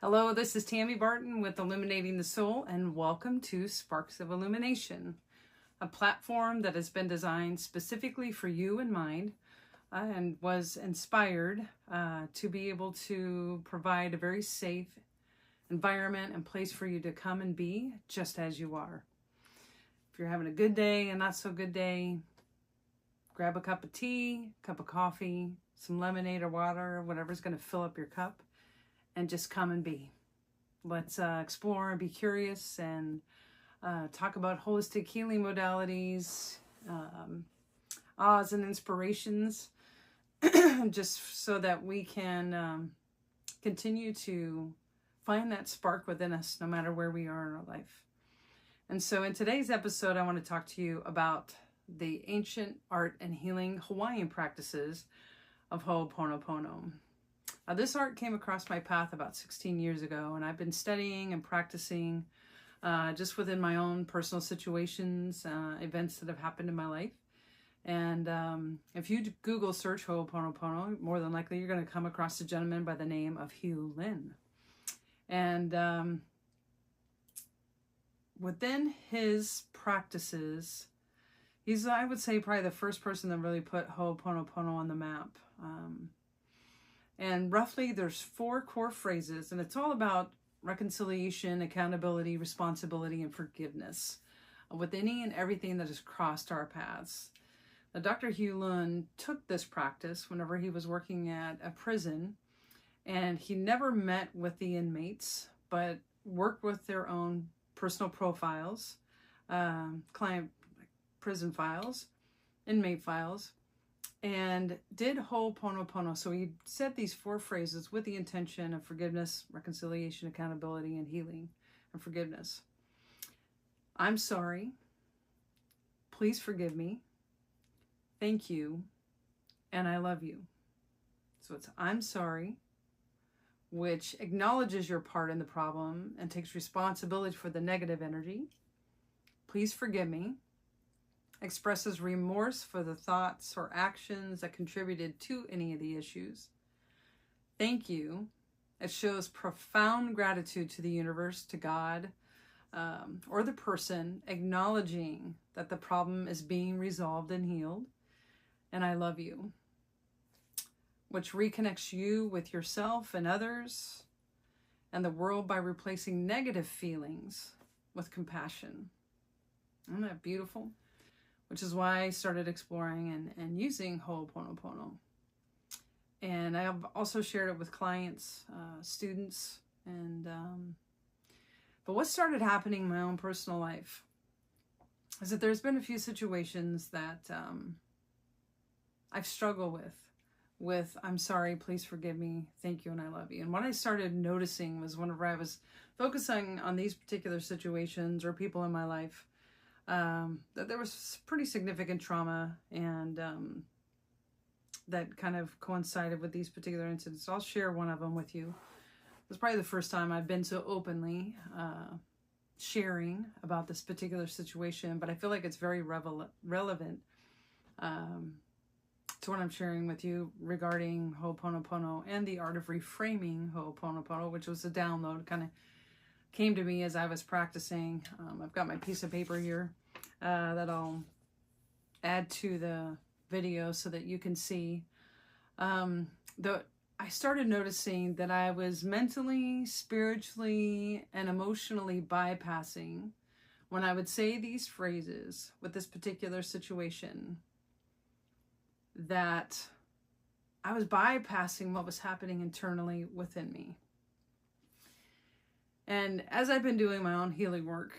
Hello, this is Tammy Barton with Illuminating the Soul, and welcome to Sparks of Illumination, a platform that has been designed specifically for you in mind and was inspired to be able to provide a very safe environment and place for you to come and be just as you are. If you're having a good day, a not so good day, grab a cup of tea, cup of coffee, some lemonade or water, whatever's going to fill up your cup, and just come and be. Let's explore and be curious and talk about holistic healing modalities, ahs and inspirations, just so that we can continue to find that spark within us no matter where we are in our life. And so in today's episode, I want to talk to you about the ancient art and healing Hawaiian practices of Ho'oponopono. This art came across my path about 16 years ago, and I've been studying and practicing just within my own personal situations, events that have happened in my life. And if you Google search Ho'oponopono, more than likely you're going to come across a gentleman by the name of Hugh Lin. And within his practices, he's, I would say, probably the first person that really put Ho'oponopono on the map. And roughly there's 4 core phrases, and it's all about reconciliation, accountability, responsibility, and forgiveness with any and everything that has crossed our paths. Now, Dr. Hugh Lin took this practice whenever he was working at a prison, and he never met with the inmates, but worked with their own personal profiles, client prison files, inmate files, and did Ho'oponopono. So he said these 4 phrases with the intention of forgiveness, reconciliation, accountability, and healing and forgiveness. I'm sorry. Please forgive me. Thank you. And I love you. So it's I'm sorry, which acknowledges your part in the problem and takes responsibility for the negative energy. Please forgive me. Expresses remorse for the thoughts or actions that contributed to any of the issues. Thank you. It shows profound gratitude to the universe, to God, or the person, acknowledging that the problem is being resolved and healed. And I love you, which reconnects you with yourself and others and the world by replacing negative feelings with compassion. Isn't that beautiful? Which is why I started exploring and using Ho'oponopono. And I have also shared it with clients, students, and but what started happening in my own personal life is that there's been a few situations that I've struggled with I'm sorry, please forgive me, thank you, and I love you. And what I started noticing was whenever I was focusing on these particular situations or people in my life, that there was pretty significant trauma, and that kind of coincided with these particular incidents. I'll share one of them with you. It's probably the first time I've been so openly sharing about this particular situation, but I feel like it's very relevant to what I'm sharing with you regarding Ho'oponopono and the art of reframing Ho'oponopono, which was a download, kind of came to me as I was practicing. I've got my piece of paper here that I'll add to the video so that you can see. I started noticing that I was mentally, spiritually, and emotionally bypassing when I would say these phrases with this particular situation, that I was bypassing what was happening internally within me. And as I've been doing my own healing work,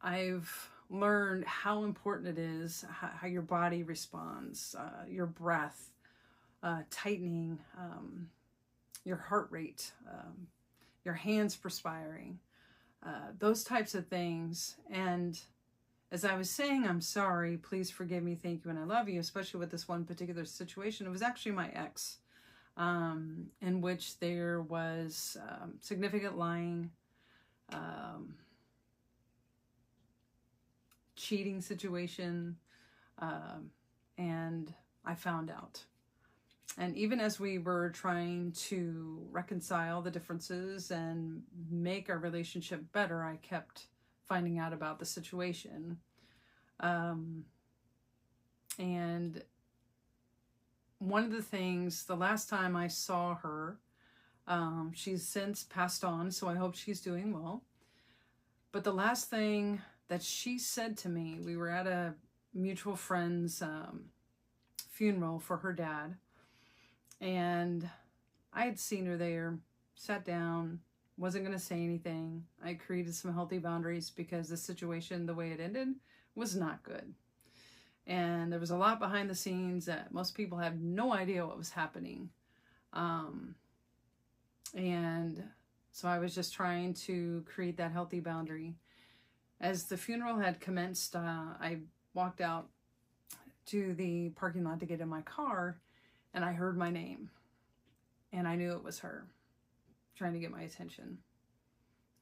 I've learned how important it is, how your body responds, your breath, tightening, your heart rate, your hands perspiring, those types of things. And as I was saying, I'm sorry, please forgive me, thank you, and I love you, especially with this one particular situation, it was actually my ex. In which there was significant lying, cheating situation, and I found out. And even as we were trying to reconcile the differences and make our relationship better, I kept finding out about the situation. And one of the things, the last time I saw her, she's since passed on, so I hope she's doing well. But the last thing that she said to me, we were at a mutual friend's funeral for her dad. And I had seen her there, sat down, wasn't going to say anything. I created some healthy boundaries because the situation, the way it ended, was not good. And there was a lot behind the scenes that most people had no idea what was happening. And so I was just trying to create that healthy boundary. As the funeral had commenced, I walked out to the parking lot to get in my car, and I heard my name. And I knew it was her, trying to get my attention.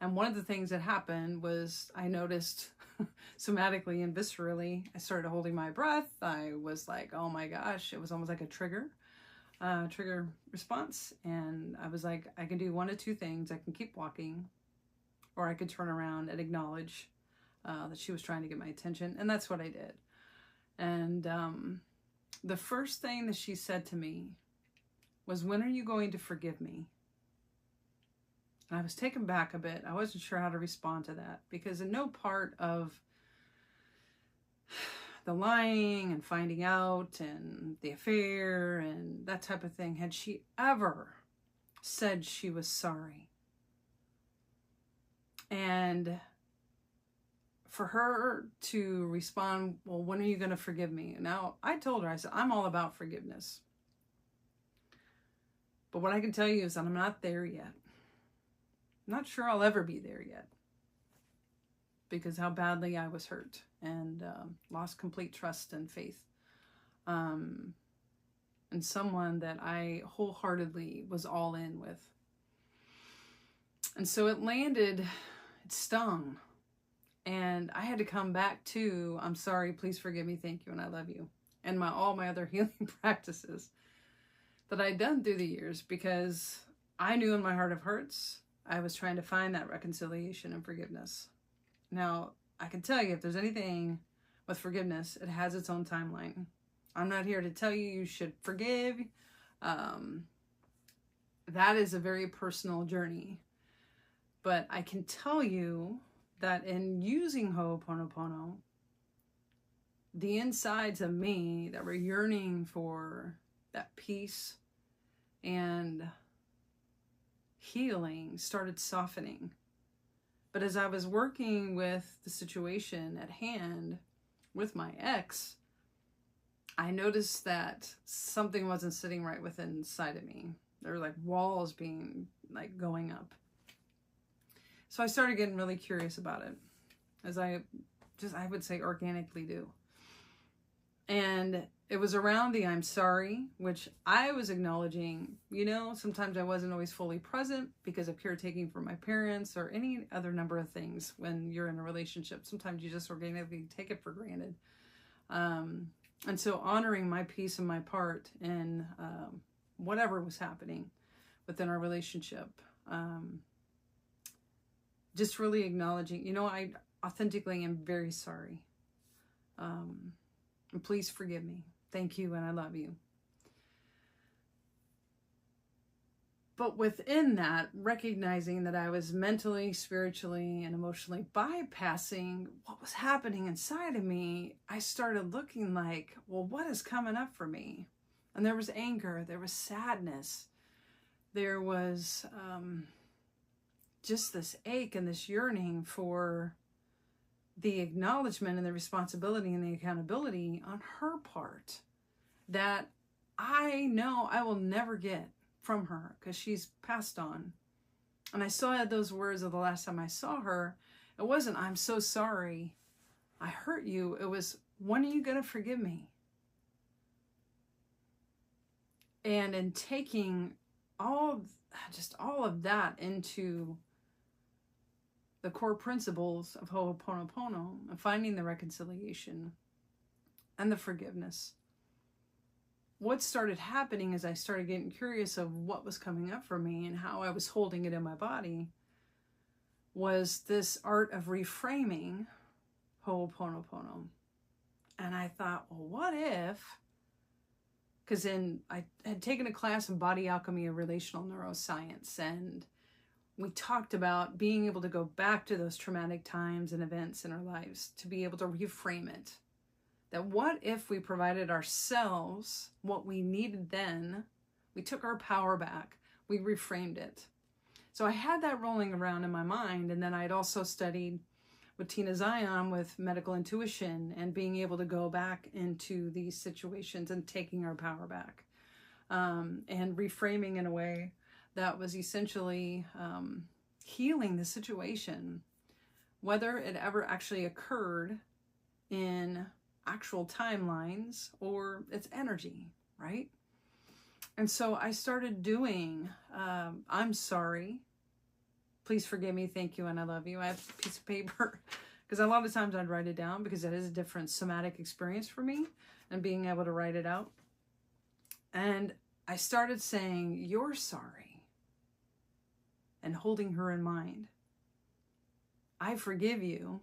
And one of the things that happened was I noticed somatically and viscerally, I started holding my breath. I was like, oh my gosh, it was almost like a trigger response. And I was like, I can do one of two things. I can keep walking, or I could turn around and acknowledge that she was trying to get my attention. And that's what I did. And the first thing that she said to me was, when are you going to forgive me? And I was taken back a bit. I wasn't sure how to respond to that, because in no part of the lying and finding out and the affair and that type of thing had she ever said she was sorry. And for her to respond, well, when are you going to forgive me? Now, I told her, I said, I'm all about forgiveness. But what I can tell you is that I'm not there yet. I'm not sure I'll ever be there yet, because how badly I was hurt and lost complete trust and faith in someone that I wholeheartedly was all in with. And so it landed, it stung. And I had to come back to, I'm sorry, please forgive me, thank you, and I love you. And all my other healing practices that I'd done through the years, because I knew in my heart of hearts, I was trying to find that reconciliation and forgiveness. Now, I can tell you, if there's anything with forgiveness, it has its own timeline. I'm not here to tell you you should forgive. That is a very personal journey. But I can tell you that in using Ho'oponopono, the insides of me that were yearning for that peace and healing started softening. But as I was working with the situation at hand with my ex, I noticed that something wasn't sitting right within inside of me. There were like walls being like going up. So I started getting really curious about it, as I would say organically do. And it was around the I'm sorry, which I was acknowledging, you know, sometimes I wasn't always fully present because of caretaking for my parents or any other number of things when you're in a relationship. Sometimes you just organically take it for granted. And so honoring my piece and my part in whatever was happening within our relationship. Just really acknowledging, you know, I authentically am very sorry. And please forgive me. Thank you, and I love you. But within that, recognizing that I was mentally, spiritually, and emotionally bypassing what was happening inside of me, I started looking like, well, what is coming up for me? And there was anger, there was sadness, there was just this ache and this yearning for the acknowledgement and the responsibility and the accountability on her part that I know I will never get from her because she's passed on. And I still had those words of the last time I saw her. It wasn't, I'm so sorry I hurt you. It was, when are you going to forgive me? And in taking all of that into the core principles of Ho'oponopono and finding the reconciliation and the forgiveness, what started happening is I started getting curious of what was coming up for me and how I was holding it in my body was this art of reframing Ho'oponopono. And I thought, well, what if, because then I had taken a class in body alchemy of relational neuroscience, and we talked about being able to go back to those traumatic times and events in our lives to be able to reframe it. That what if we provided ourselves what we needed then, we took our power back, we reframed it. So I had that rolling around in my mind, and then I'd also studied with Tina Zion with medical intuition and being able to go back into these situations and taking our power back, and reframing in a way that was essentially healing the situation, whether it ever actually occurred in actual timelines or its energy, right? And so I started doing, I'm sorry, please forgive me, thank you, and I love you. I have a piece of paper because a lot of times I'd write it down because that is a different somatic experience for me, and being able to write it out. And I started saying, you're sorry, and holding her in mind. I forgive you.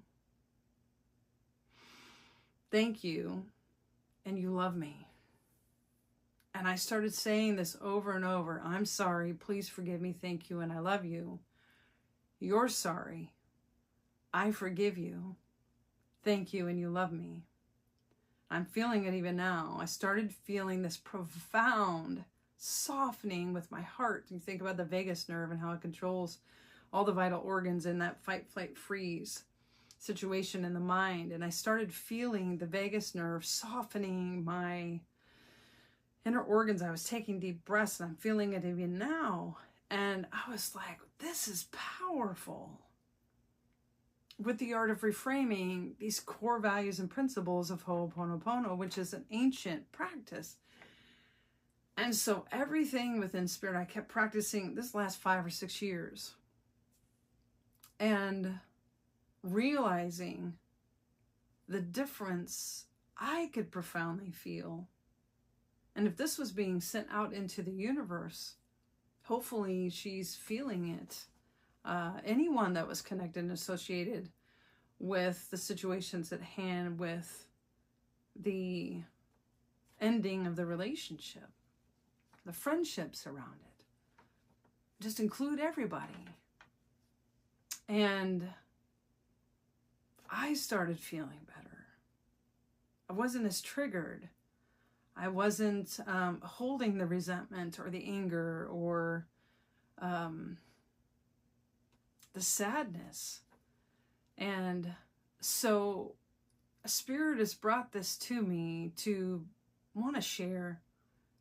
Thank you, and you love me. And I started saying this over and over. I'm sorry, please forgive me, thank you, and I love you. You're sorry. I forgive you. Thank you, and you love me. I'm feeling it even now. I started feeling this profound softening with my heart. You think about the vagus nerve and how it controls all the vital organs in that fight, flight, freeze situation in the mind. And I started feeling the vagus nerve softening my inner organs. I was taking deep breaths, and I'm feeling it even now. And I was like, this is powerful. With the art of reframing these core values and principles of Ho'oponopono, which is an ancient practice. And so everything within spirit, I kept practicing this last 5 or 6 years. And realizing the difference I could profoundly feel. And if this was being sent out into the universe, hopefully she's feeling it. Anyone that was connected and associated with the situations at hand, with the ending of the relationship, the friendships around it, just include everybody. And I started feeling better. I wasn't as triggered. I wasn't holding the resentment or the anger or the sadness. And so Spirit has brought this to me to want to share,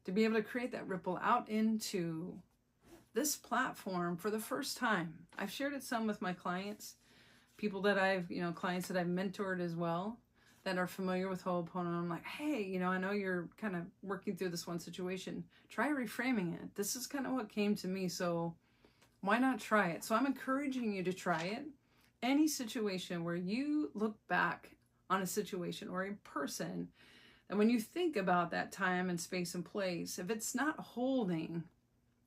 to be able to create that ripple out into this platform for the first time. I've shared it some with my clients, people that I've, clients that I've mentored as well, that are familiar with Ho'opono. I'm like, hey, I know you're kind of working through this one situation. Try reframing it. This is kind of what came to me, so why not try it? So I'm encouraging you to try it. Any situation where you look back on a situation or a person, and when you think about that time and space and place, if it's not holding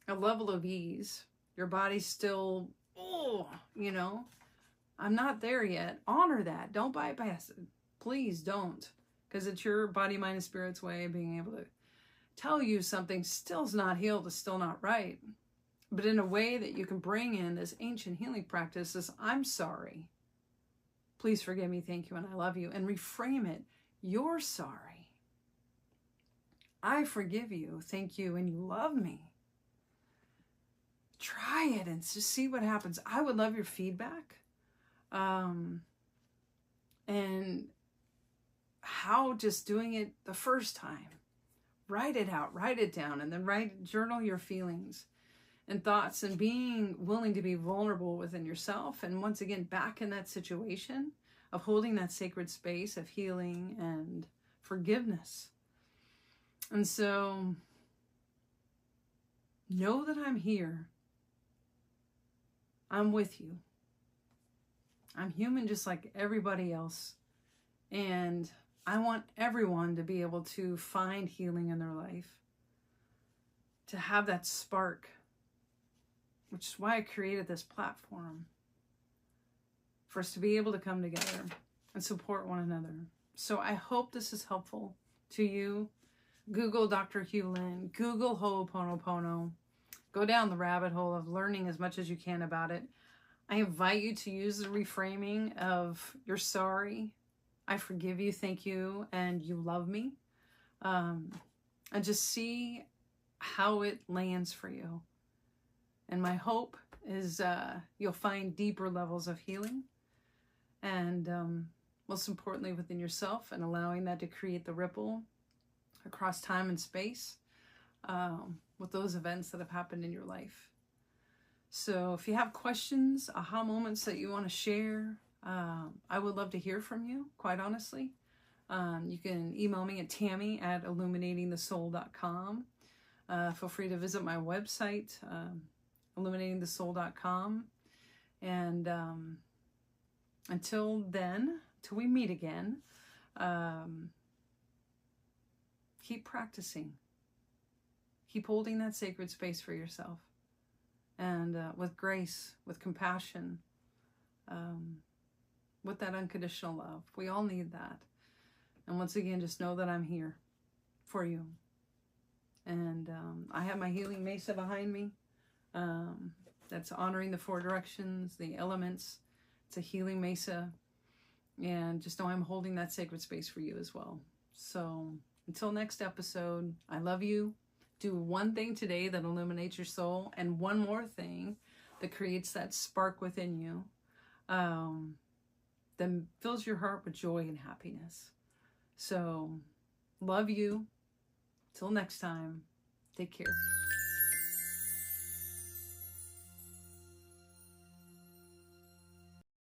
a level of ease, your body's still, I'm not there yet. Honor that. Don't bypass it. Please don't. Because it's your body, mind, and spirit's way of being able to tell you something still's not healed, is still not right. But in a way that you can bring in this ancient healing practice, this I'm sorry. Please forgive me, thank you, and I love you. And reframe it. You're sorry. I forgive you, thank you, and you love me. Try it and just see what happens. I would love your feedback. And how just doing it the first time. Write it out, write it down, and then journal your feelings and thoughts, and being willing to be vulnerable within yourself. And once again, back in that situation of holding that sacred space of healing and forgiveness. And so know that I'm here. I'm with you. I'm human just like everybody else. And I want everyone to be able to find healing in their life, to have that spark, which is why I created this platform, for us to be able to come together and support one another. So I hope this is helpful to you. Google Dr. Hugh Lin, Google Ho'oponopono. Go down the rabbit hole of learning as much as you can about it. I invite you to use the reframing of "you're sorry," "I forgive you," "thank you," and "you love me." And just see how it lands for you. And my hope is you'll find deeper levels of healing, and most importantly within yourself, and allowing that to create the ripple across time and space with those events that have happened in your life. So if you have questions, aha moments that you want to share, I would love to hear from you, quite honestly. You can email me at tammy@illuminatingthesoul.com. Feel free to visit my website, illuminatingthesoul.com. And until then, till we meet again, keep practicing. Keep holding that sacred space for yourself. And with grace, with compassion, with that unconditional love. We all need that. And once again, just know that I'm here for you. And I have my healing mesa behind me. That's honoring the 4 directions, the elements. It's a healing mesa. And just know I'm holding that sacred space for you as well. So until next episode, I love you. Do one thing today that illuminates your soul, and one more thing that creates that spark within you, that fills your heart with joy and happiness. So love you. Till next time, take care.